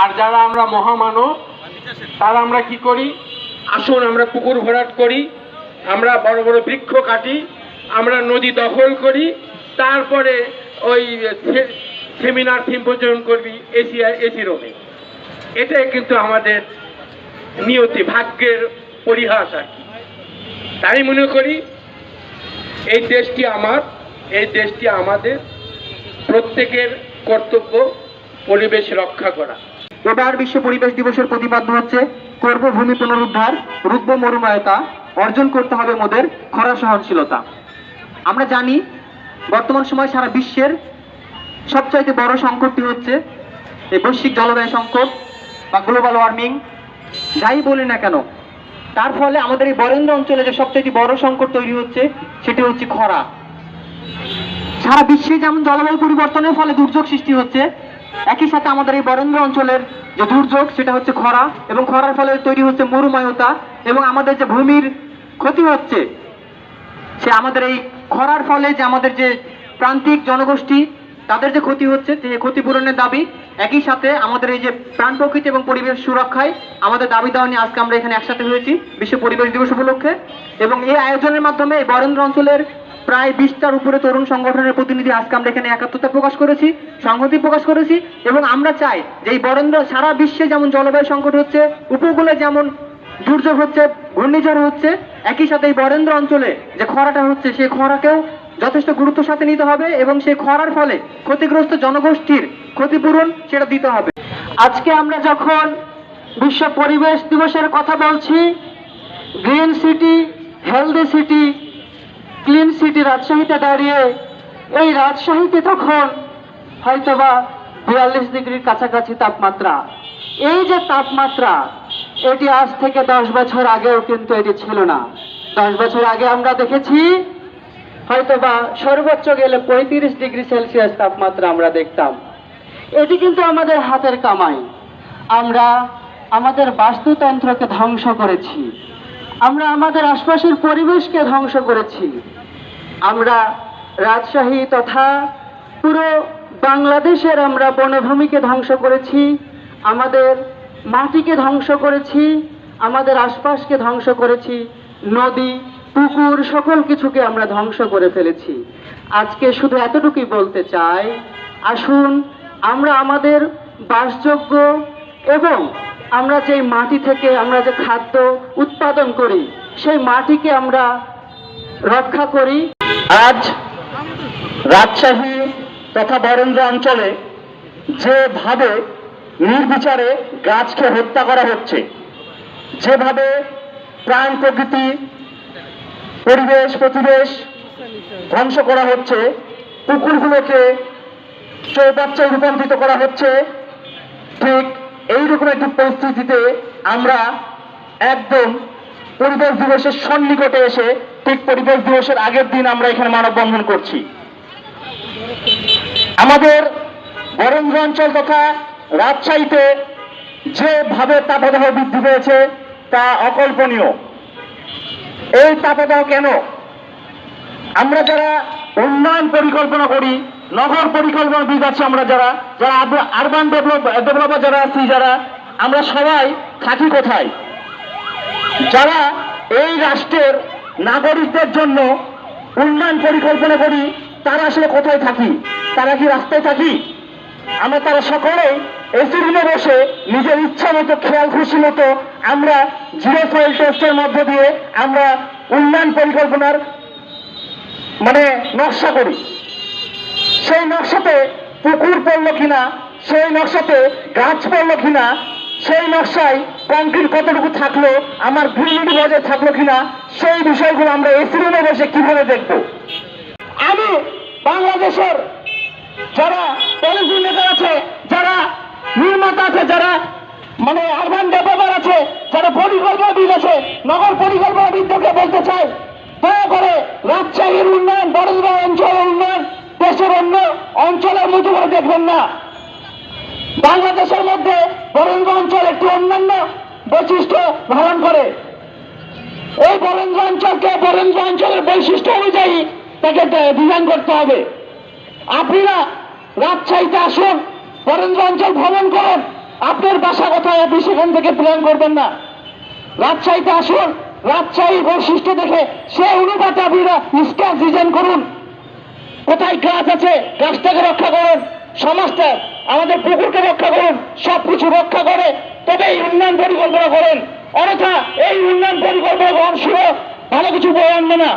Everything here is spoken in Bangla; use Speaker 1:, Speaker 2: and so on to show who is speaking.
Speaker 1: আর যারা আমরা মহামানব তারা আমরা কি করি? আসুন আমরা পুকুর ভরাট করি, আমরা বড় বড় বৃক্ষ কাটি, আমরা নদী দখল করি, তারপরে ওই সেমিনার সিম্পোজিয়াম করবি এসি রোমে। এটাই কিন্তু আমাদের নিয়তি, ভাগ্যের পরিহাস আর কি। তাই মনে করি এই দেশটি আমার, এই দেশটি আমাদের, প্রত্যেকের কর্তব্য পরিবেশ রক্ষা করা।
Speaker 2: এবার বিশ্ব পরিবেশ দিবসের প্রতিপাদ্য হচ্ছে করব ভূমি পুনরুদ্ধার, রুখব মরুময়তা, অর্জন করতে হবে মোদের খরা সহনশীলতা। আমরা জানি বর্তমান সময় সারা বিশ্বের সবচাইতে বড় সংকটটি হচ্ছে এই বৈশ্বিক জলবায়ু সংকট বা গ্লোবাল ওয়ার্মিং, যাই বলি না কেন। তার ফলে আমাদের এই বরেন্দ্র অঞ্চলে যে সবচাইতে বড় সংকট তৈরি হচ্ছে সেটি হচ্ছে খরা। সারা বিশ্বে যেমন জলবায়ু পরিবর্তনের ফলে দুর্যোগ সৃষ্টি হচ্ছে, একই সাথে আমাদের এই বরেন্দ্র অঞ্চলের যে দুর্যোগ সেটা হচ্ছে খরা, এবং খরার ফলে তৈরি হচ্ছে মরুময়তা, এবং আমাদের যে ভূমির ক্ষতি হচ্ছে সে আমাদের এই খরার ফলে যে আমাদের যে প্রান্তিক জনগোষ্ঠী তাদের যে ক্ষতি হচ্ছে সেই ক্ষতিপূরণের দাবি, একই সাথে আমাদের এই যে প্রাণ প্রকৃতি এবং পরিবেশ সুরক্ষায় আমাদের দাবি দেওয়া নিয়ে আজকে আমরা এখানে একসাথে হয়েছি বিশ্ব পরিবেশ দিবস উপলক্ষে। এবং এই আয়োজনের মাধ্যমে এই বরেন্দ্র অঞ্চলের প্রায় 20টার উপরে তরুণ সংগঠনের প্রতিনিধি আজকে আমরা এখানে একাত্মতা প্রকাশ করেছি, সংহতি প্রকাশ করেছি। এবং আমরা চাই যে এই বরেন্দ্র সারা বিশ্বে যেমন জলবায়ু সংকট হচ্ছে, উপকূলে যেমন দুর্যোগ হচ্ছে, ঘূর্ণিঝড় হচ্ছে, একই সাথে এই বরেন্দ্র অঞ্চলে যে খরাটা হচ্ছে সেই খরাকেও যথেষ্ট গুরুত্বের সাথে নিতে হবে, এবং সেই খরার ফলে ক্ষতিগ্রস্ত জনগোষ্ঠীর ক্ষতিপূরণ সেটা দিতে হবে। আজকে আমরা যখন বিশ্ব পরিবেশ দিবসের কথা বলছি, green city, healthy city, clean city রাজশাহীতে দাঁড়িয়ে, এই রাজশাহীতে তখন হয়তোবা 42 ডিগ্রির কাছাকাছি তাপমাত্রা। এই যে তাপমাত্রা, এটি আজ থেকে 10 বছর আগেও কিন্তু এটি ছিল না। 10 বছর আগে আমরা দেখেছি হয়তোবা সর্বোচ্চ গেলে 35 ডিগ্রি সেলসিয়াস তাপমাত্রা আমরা দেখতাম। এটি কিন্তু আমাদের হাতের কামাই। আমরা আমাদের বাস্তুতন্ত্রকে ধ্বংস করেছি, আমরা আমাদের আশপাশের পরিবেশকে ধ্বংস করেছি, আমরা রাজশাহী তথা পুরো বাংলাদেশের আমরা বনভূমিকে ধ্বংস করেছি, আমাদের মাটিকে ধ্বংস করেছি, আমাদের আশপাশকে ধ্বংস করেছি, নদী পুকুর সকল কিছুকে আমরা ধ্বংস করে ফেলেছি। আজকে শুধু এতটুকুই বলতে চাই, আসুন আমরা আমাদের বাসযোগ্য এবং আমরা যে মাটি থেকে আমরা যে খাদ্য উৎপাদন করি সেই মাটিকে আমরা রক্ষা করি। আজ রাজশাহী তথা বরেন্দ্র অঞ্চলে যেভাবে নির্বিচারে গাছকে হত্যা করা হচ্ছে, যেভাবে প্রাণ প্রকৃতি পরিবেশ প্রতিবেশ ধ্বংস করা হচ্ছে, পুকুরগুলোকে চৌবাচ্চায় রূপান্তরিত করা হচ্ছে, ঠিক এইরকম একটি পরিস্থিতিতে আমরা একদম পরিবেশ দিবসের সন্নিকটে এসে, ঠিক পরিবেশ দিবসের আগের দিন আমরা এখানে মানববন্ধন করছি। আমাদের বরেন্দ্র অঞ্চল তথা রাজশাহীতে যেভাবে তাপদাহ বৃদ্ধি পেয়েছে তা অকল্পনীয়। এই তাপদাহ কেন? আমরা যারা উন্নয়ন পরিকল্পনা করি, নগর পরিকল্পনাবিদ আছে, আমরা যারা যারা আরবান ডেভেলপার যারা আছি, যারা আমরা সবাই থাকি কোথায়? যারা এই রাষ্ট্রের নাগরিকদের জন্য উন্নয়ন পরিকল্পনা করি তারা আসলে কোথায় থাকি? তারা কি রাস্তায় থাকি? আমরা তারা সকলেই এসি রুমে বসে নিজের ইচ্ছা মতো খেয়াল খুশি মতো আমরা জিরো সয়েল টেস্টের মধ্য দিয়ে আমরা উন্নয়ন পরিকল্পনার নকশা করি। সেই নকশাতে পুকুর পড়লো কিনা, সেই নকশাতে গাছ পড়লো কিনা, সেই নকশায় কংক্রিট কতটুকু থাকলো, আমার ভিউনিটি বজায় থাকলো কিনা, সেই বিষয়গুলো আমরা এসি রুমে বসে কিভাবে দেখব? আমি বাংলাদেশের যারা পলিসি মেকার আছে, যারা নির্মাতা আছে, যারা আরবান ডেভেলপার আছে, যারা পরিকল্পনাবিদ আছে, নগর পরিকল্পনাবিদকে বলতে চাই, দয়া করে রাজশাহীর উন্নয়ন, বরেন্দ্র অঞ্চলের উন্নয়ন দেশের অন্য অঞ্চলের মতো করে দেখবেন না। বাংলাদেশের মধ্যে বরেন্দ্র অঞ্চল একটি অন্যান্য বৈশিষ্ট্য ধারণ করে। এই বরেন্দ্র অঞ্চলকে বরেন্দ্র অঞ্চলের বৈশিষ্ট্য অনুযায়ী তাকে ডিজাইন করতে হবে। আপনারা রাজশাহীতে আসুন, বরেন্দ্র অঞ্চল ভ্রমণ করুন, আপনার বাসা কোথায় আপনি সেখান থেকে প্ল্যান করবেন না। রাজশাহীতে আসুন, রাজশাহীর বৈশিষ্ট্য দেখে সে অনুপাতে আপনারা স্ক্যাচ ডিজাইন করুন। কোথায় গাছ আছে গাছটাকে রক্ষা করুন, সমাজটা আমাদের পুকুরকে রক্ষা করুন, সবকিছু রক্ষা করে তবেই উন্নয়ন পরিকল্পনা করেন। অন্যথা এই উন্নয়ন পরিকল্পনা গ্রহণ ভালো কিছু বয়ে আনবে না।